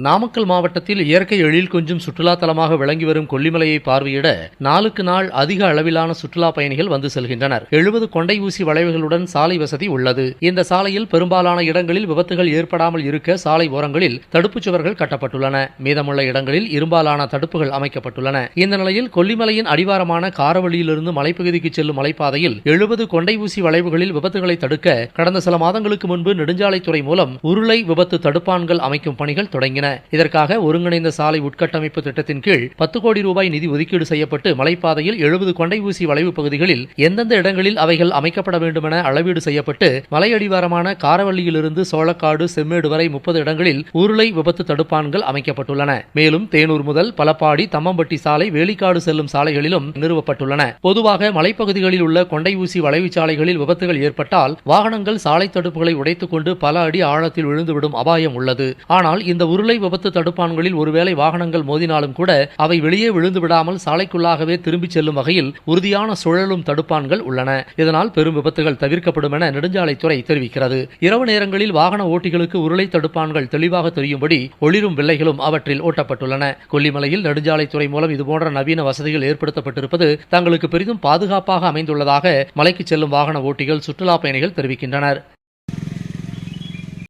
நாமக்கல் மாவட்டத்தில் இயற்கை எழில் கொஞ்சும் சுற்றுலா தலமாக விளங்கி வரும் கொல்லிமலையை பார்வையிட நாளுக்கு நாள் அதிக அளவிலான சுற்றுலா பயணிகள் வந்து செல்கின்றனர். 70 கொண்டை ஊசி வளைவுகளுடன் சாலை வசதி உள்ளது. இந்த சாலையில் பெரும்பாலான இடங்களில் விபத்துகள் ஏற்படாமல் இருக்க சாலை ஓரங்களில் தடுப்புச் சுவர்கள் கட்டப்பட்டுள்ளன. மீதமுள்ள இடங்களில் இரும்பாலான தடுப்புகள் அமைக்கப்பட்டுள்ளன. இந்த நிலையில் கொல்லிமலையின் அடிவாரமான காரவள்ளியிலிருந்து மலைப்பகுதிக்கு செல்லும் மலைப்பாதையில் 70 கொண்டை ஊசி வளைவுகளில் விபத்துகளை தடுக்க கடந்த சில மாதங்களுக்கு முன்பு நெடுஞ்சாலைத்துறை மூலம் உருளை விபத்து தடுப்பான்கள் அமைக்கும் பணிகள் தொடங்கின. இதற்காக ஒருங்கிணைந்த சாலை உட்கட்டமைப்பு திட்டத்தின் கீழ் 10 கோடி ரூபாய் நிதி ஒதுக்கீடு செய்யப்பட்டு மலைப்பாதையில் 70 கொண்டை ஊசி வளைவு பகுதிகளில் எந்தெந்த இடங்களில் அவைகள் அமைக்கப்பட வேண்டும் என அளவீடு செய்யப்பட்டு மலையடிவாரமான காரவள்ளியிலிருந்து சோளக்காடு செம்மேடு வரை 30 இடங்களில் உருளை விபத்து தடுப்பான்கள் அமைக்கப்பட்டுள்ளன. மேலும் தேனூர் முதல் பலப்பாடி தம்மம்பட்டி சாலை வேலிக்காடு செல்லும் சாலைகளிலும் நிறுவப்பட்டுள்ளன. பொதுவாக மலைப்பகுதிகளில் உள்ள கொண்டை ஊசி வளைவு சாலைகளில் விபத்துகள் ஏற்பட்டால் வாகனங்கள் சாலை தடுப்புகளை உடைத்துக் கொண்டு பல அடி ஆழத்தில் விழுந்துவிடும் அபாயம் உள்ளது. ஆனால் இந்த உருளை விபத்து தடுப்பான்களில் ஒருவேளை வாகனங்கள் மோதினாலும் கூட அவை வெளியே விழுந்து விடாமல் சாலைக்குள்ளாகவே திரும்பிச் செல்லும் வகையில் உறுதியான சுழலும் தடுப்பான்கள் உள்ளன. இதனால் பெரும் விபத்துகள் தவிர்க்கப்படும் என நெடுஞ்சாலைத்துறை தெரிவிக்கிறது. இரவு நேரங்களில் வாகன ஓட்டிகளுக்கு உருளை தடுப்பான்கள் தெளிவாக தெரியும்படி ஒளிரும் வில்லைகளும் அவற்றில் ஓட்டப்பட்டுள்ளன. கொல்லிமலையில் நெடுஞ்சாலைத்துறை மூலம் இதுபோன்ற நவீன வசதிகள் ஏற்படுத்தப்பட்டிருப்பது தங்களுக்கு பெரிதும் பாதுகாப்பாக அமைந்துள்ளதாக மலைக்கு செல்லும் வாகன ஓட்டிகள் சுற்றுலா பயணிகள் தெரிவிக்கின்றனர்.